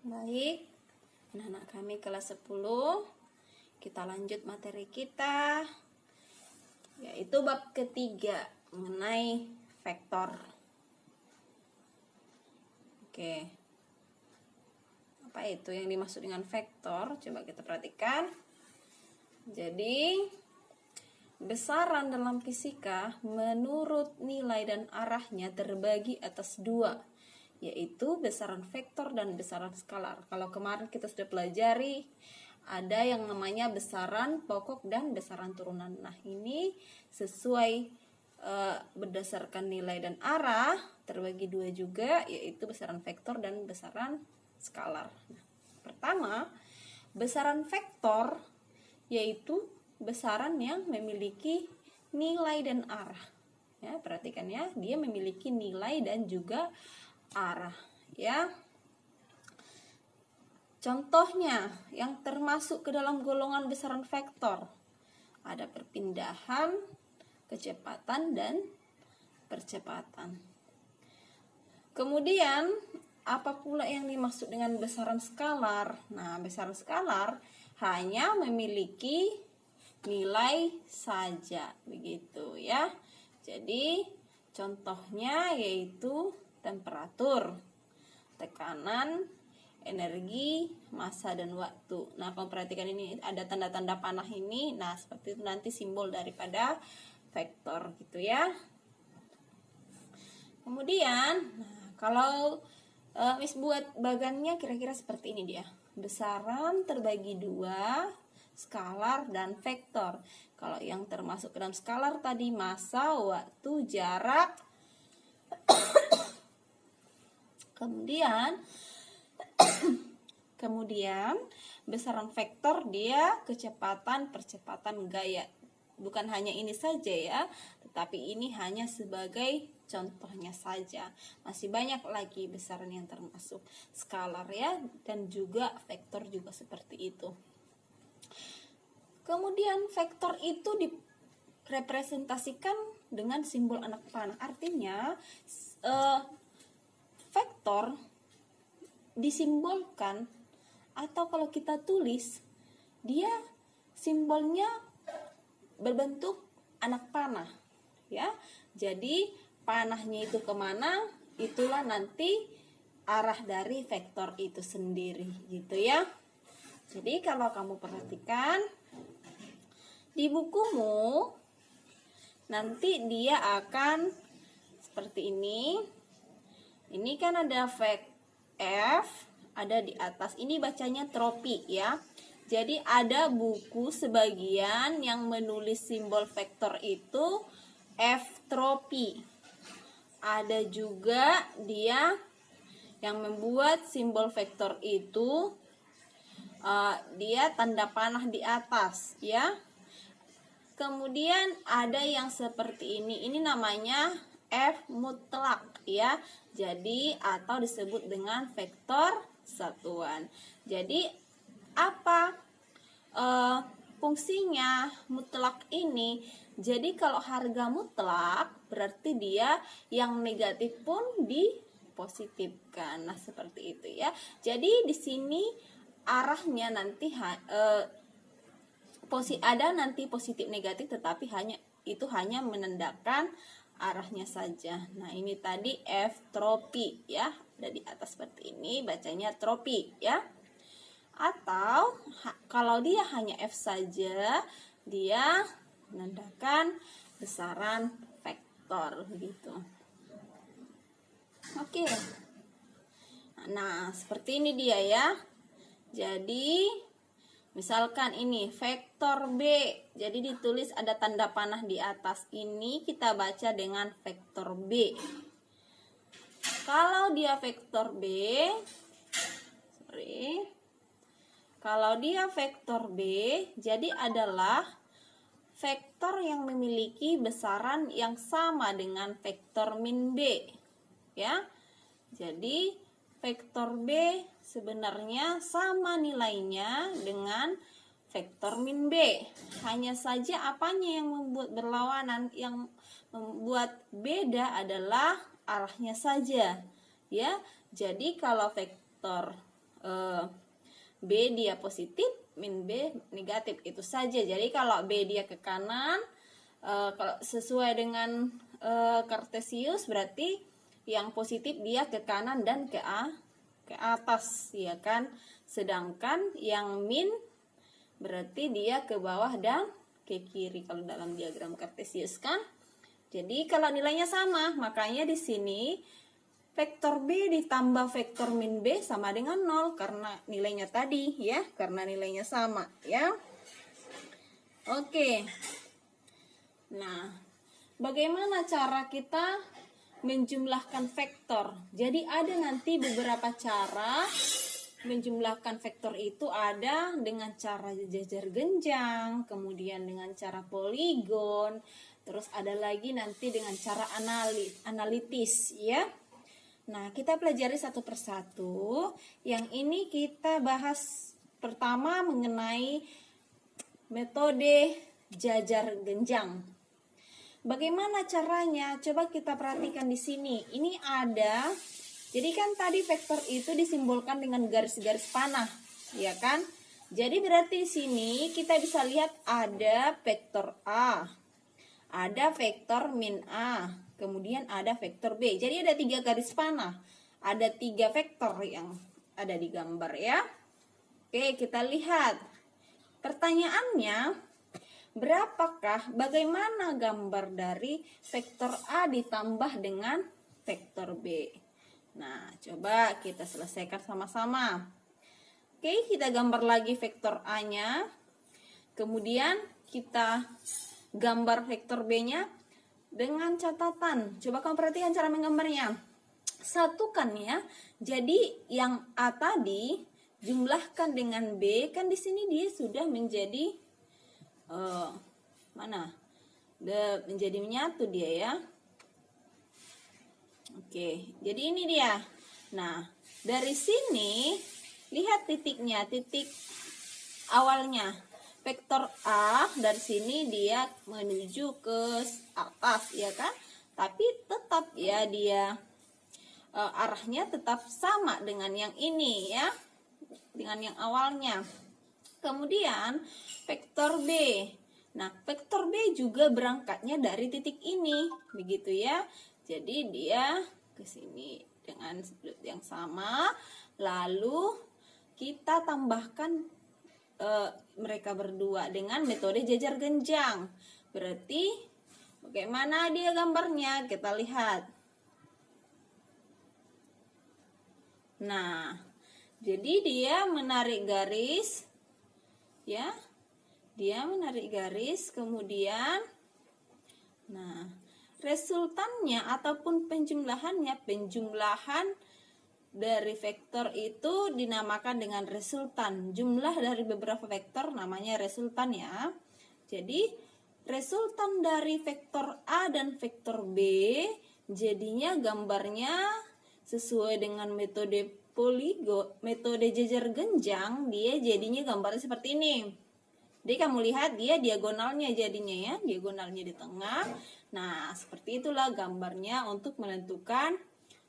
Baik, anak-anak kami kelas 10, kita lanjut materi kita, yaitu bab ketiga mengenai vektor. Oke, apa itu yang dimaksud dengan vektor? Coba kita perhatikan. Jadi, besaran dalam fisika menurut nilai dan arahnya terbagi atas dua, yaitu besaran vektor dan besaran skalar. Kalau kemarin kita sudah pelajari, ada yang namanya besaran pokok dan besaran turunan. Nah, ini sesuai berdasarkan nilai dan arah terbagi dua juga, yaitu besaran vektor dan besaran skalar. Nah, pertama, besaran vektor yaitu besaran yang memiliki nilai dan arah. Ya, perhatikan ya, dia memiliki nilai dan juga arah, ya. Contohnya yang termasuk ke dalam golongan besaran vektor ada perpindahan, kecepatan, dan percepatan. Kemudian apa pula yang dimaksud dengan besaran skalar? Nah, besaran skalar hanya memiliki nilai saja, begitu ya. Jadi contohnya yaitu temperatur, tekanan, energi, massa, dan waktu. Nah, kalau perhatikan ini ada tanda-tanda panah ini. Nah, seperti itu nanti simbol daripada vektor gitu ya. Kemudian, nah, kalau Miss buat bagannya kira-kira seperti ini dia. Besaran terbagi dua, skalar dan vektor. Kalau yang termasuk ke dalam skalar tadi massa, waktu, jarak. Kemudian besaran vektor dia kecepatan, percepatan, gaya. Bukan hanya ini saja ya, tetapi ini hanya sebagai contohnya saja. Masih banyak lagi besaran yang termasuk skalar ya, dan juga vektor juga seperti itu. Kemudian vektor itu direpresentasikan dengan simbol anak panah. Artinya vektor disimbolkan, atau kalau kita tulis, dia simbolnya berbentuk anak panah ya. Jadi panahnya itu kemana, itulah nanti arah dari vektor itu sendiri gitu ya. Jadi kalau kamu perhatikan di bukumu, nanti dia akan seperti ini. Ini kan ada F, ada di atas. Ini bacanya tropi ya. Jadi ada buku sebagian yang menulis simbol vektor itu F tropi. Ada juga dia yang membuat simbol vektor itu dia tanda panah di atas ya. Kemudian ada yang seperti ini. Ini namanya F mutlak ya. Jadi atau disebut dengan vektor satuan. Jadi apa fungsinya mutlak ini? Jadi kalau harga mutlak berarti dia yang negatif pun dipositifkan. Nah, seperti itu ya. Jadi di sini arahnya nanti ada nanti positif negatif, tetapi hanya menandakan arahnya saja. Nah, ini tadi F tropi ya, ada di atas seperti ini, bacanya tropi ya. Atau kalau dia hanya F saja, dia menandakan besaran vektor gitu. Oke. Nah, seperti ini dia ya. Jadi misalkan ini vektor B, jadi ditulis ada tanda panah di atas, ini kita baca dengan vektor B. Kalau dia vektor B, jadi adalah vektor yang memiliki besaran yang sama dengan vektor min B ya. Jadi vektor B sebenarnya sama nilainya dengan vektor min B. Hanya saja apanya yang membuat berlawanan, yang membuat beda adalah arahnya saja ya. Jadi kalau vektor B dia positif, min B negatif, itu saja. Jadi kalau B dia ke kanan, kalau sesuai dengan Kartesius berarti yang positif dia ke kanan dan ke atas, ya kan. Sedangkan yang min berarti dia ke bawah dan ke kiri kalau dalam diagram Kartesius kan. Jadi kalau nilainya sama, makanya di sini vektor B ditambah vektor min B sama dengan 0 karena nilainya tadi ya, karena nilainya sama ya. Oke. Nah, bagaimana cara kita menjumlahkan vektor? Jadi ada nanti beberapa cara menjumlahkan vektor itu, ada dengan cara jajar genjang, kemudian dengan cara poligon, terus ada lagi nanti dengan cara analitis ya. Nah, kita pelajari satu persatu. Yang ini kita bahas pertama mengenai metode jajar genjang. Bagaimana caranya? Coba kita perhatikan di sini. Ini ada, jadi kan tadi vektor itu disimbolkan dengan garis-garis panah, ya kan? Jadi berarti di sini kita bisa lihat ada vektor A, ada vektor min A, kemudian ada vektor B. Jadi ada 3 garis panah, ada 3 vektor yang ada di gambar ya. Oke, kita lihat. Pertanyaannya, bagaimana gambar dari vektor A ditambah dengan vektor B? Nah, coba kita selesaikan sama-sama. Oke, kita gambar lagi vektor A-nya. Kemudian kita gambar vektor B-nya dengan catatan. Coba kamu perhatikan cara menggambarnya. Satukan ya. Jadi yang A tadi jumlahkan dengan B, kan di sini dia sudah menjadi menjadi menyatu dia ya. Oke, jadi ini dia. Nah, dari sini lihat titiknya, titik awalnya. Vektor A dari sini dia menuju ke atas ya kan, tapi tetap ya dia arahnya tetap sama dengan yang ini ya, dengan yang awalnya. Kemudian vektor B, nah vektor B juga berangkatnya dari titik ini begitu ya, jadi dia ke sini dengan sudut yang sama, lalu kita tambahkan mereka berdua dengan metode jajar genjang. Berarti bagaimana dia gambarnya? Kita lihat. Nah, jadi dia menarik garis ya. Dia menarik garis, kemudian nah, resultannya ataupun penjumlahan dari vektor itu dinamakan dengan resultan. Jumlah dari beberapa vektor namanya resultan ya. Jadi resultan dari vektor A dan vektor B jadinya gambarnya sesuai dengan metode poligon, metode jajar genjang, dia jadinya gambarnya seperti ini. Jadi kamu lihat dia diagonalnya jadinya ya, diagonalnya di tengah. Nah, seperti itulah gambarnya untuk menentukan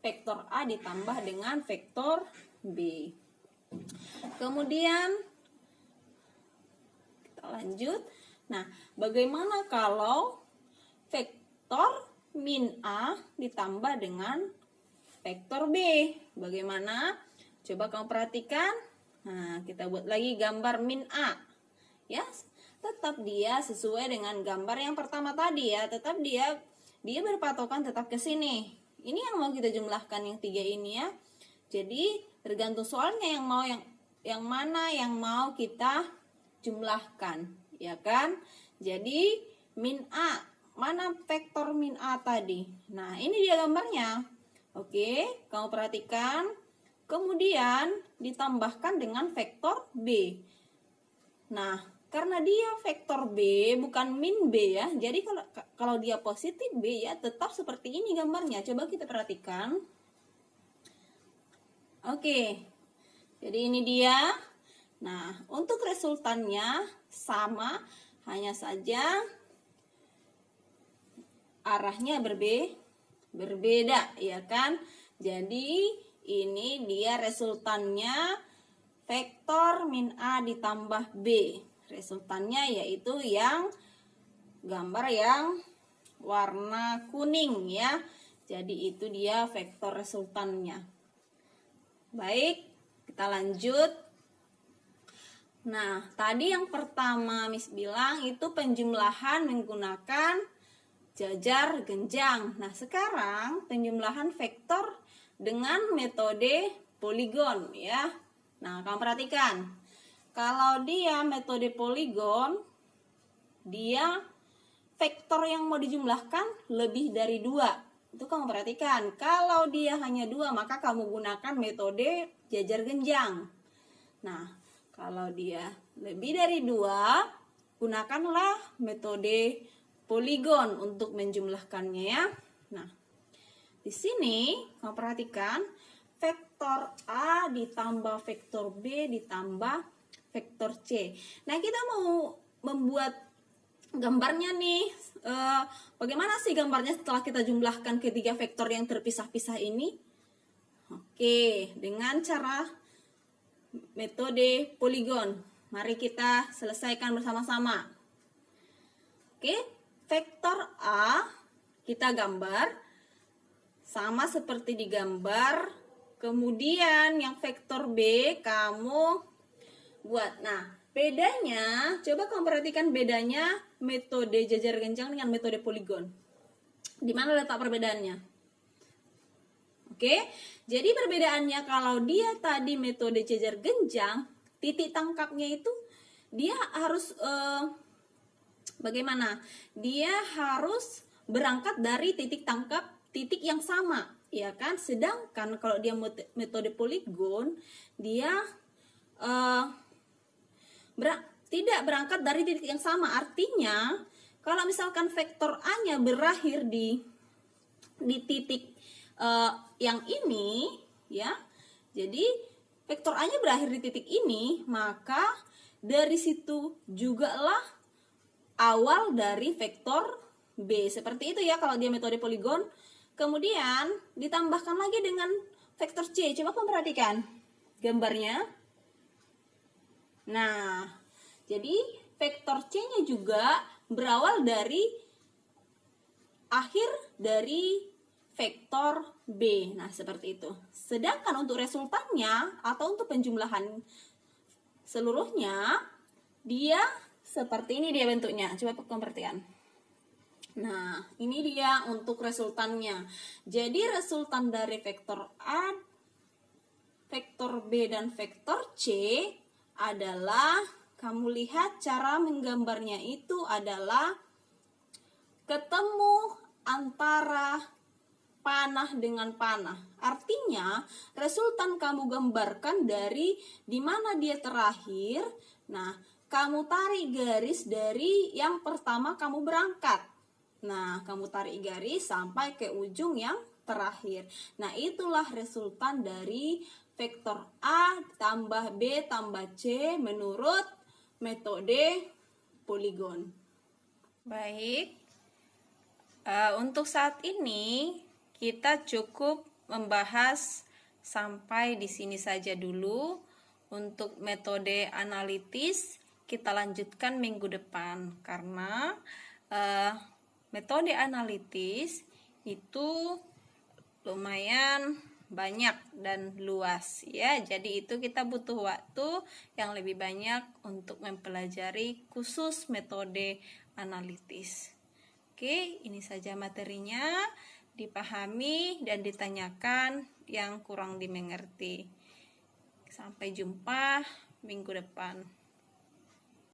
vektor A ditambah dengan vektor B. Kemudian kita lanjut. Nah, bagaimana kalau vektor min A ditambah dengan vektor B? Bagaimana? Coba kamu perhatikan. Nah, kita buat lagi gambar min A. Ya, tetap dia sesuai dengan gambar yang pertama tadi ya. Tetap dia berpatokan tetap ke sini. Ini yang mau kita jumlahkan yang 3 ini ya. Jadi tergantung soalnya yang mana yang mau kita jumlahkan, ya kan? Jadi min A, mana vektor min A tadi? Nah, ini dia gambarnya. Oke, kamu perhatikan. Kemudian ditambahkan dengan vektor B. Nah, karena dia vektor B bukan min B ya. Jadi kalau dia positif B ya tetap seperti ini gambarnya. Coba kita perhatikan. Oke. Jadi ini dia. Nah, untuk resultannya sama, hanya saja arahnya berbeda ya kan. Jadi ini dia resultannya vektor min A ditambah B. Resultannya yaitu yang gambar yang warna kuning ya. Jadi itu dia vektor resultannya. Baik, kita lanjut. Nah, tadi yang pertama Miss bilang itu penjumlahan menggunakan jajar genjang. Nah, sekarang penjumlahan vektor dengan metode poligon ya. Nah, kamu perhatikan. Kalau dia metode poligon, dia vektor yang mau dijumlahkan lebih dari 2. Itu kamu perhatikan. Kalau dia hanya 2, maka kamu gunakan metode jajar genjang. Nah, kalau dia lebih dari 2, gunakanlah metode poligon untuk menjumlahkannya ya. Nah, di sini kamu perhatikan vektor A ditambah vektor B ditambah vektor C. Nah, kita mau membuat gambarnya nih. Bagaimana sih gambarnya setelah kita jumlahkan ketiga vektor yang terpisah-pisah ini? Oke, dengan cara metode poligon. Mari kita selesaikan bersama-sama. Oke, vektor A kita gambar sama seperti di gambar. Kemudian yang vektor B kamu buat. Nah, bedanya, coba kamu perhatikan bedanya metode jajar genjang dengan metode poligon. Di mana letak perbedaannya? Oke, jadi perbedaannya kalau dia tadi metode jajar genjang, titik tangkapnya itu dia harus bagaimana? Dia harus berangkat dari titik tangkap titik yang sama, ya kan? Sedangkan kalau dia metode poligon, dia tidak berangkat dari titik yang sama. Artinya, kalau misalkan vektor A-nya berakhir di titik yang ini, ya. Jadi, vektor A-nya berakhir di titik ini, maka dari situ jugalah awal dari vektor B. Seperti itu ya kalau dia metode poligon. Kemudian, ditambahkan lagi dengan vektor C. Coba kamu perhatikan gambarnya. Nah, jadi vektor C-nya juga berawal dari akhir dari vektor B. Nah, seperti itu. Sedangkan untuk resultannya atau untuk penjumlahan seluruhnya, dia seperti ini dia bentuknya. Coba kamu perhatikan. Nah, ini dia untuk resultannya. Jadi resultan dari vektor A, vektor B, dan vektor C adalah, kamu lihat cara menggambarnya itu adalah ketemu antara panah dengan panah. Artinya, resultan kamu gambarkan dari di mana dia terakhir. Nah, kamu tarik garis dari yang pertama kamu berangkat. Nah, kamu tarik garis sampai ke ujung yang terakhir. Nah, itulah resultan dari vektor A tambah B tambah C menurut metode poligon. Baik, untuk saat ini kita cukup membahas sampai di sini saja dulu. Untuk metode analitis kita lanjutkan minggu depan, karena metode analitis itu lumayan banyak dan luas ya. Jadi itu kita butuh waktu yang lebih banyak untuk mempelajari khusus metode analitis. Oke, ini saja materinya. Dipahami dan ditanyakan yang kurang dimengerti. Sampai jumpa minggu depan.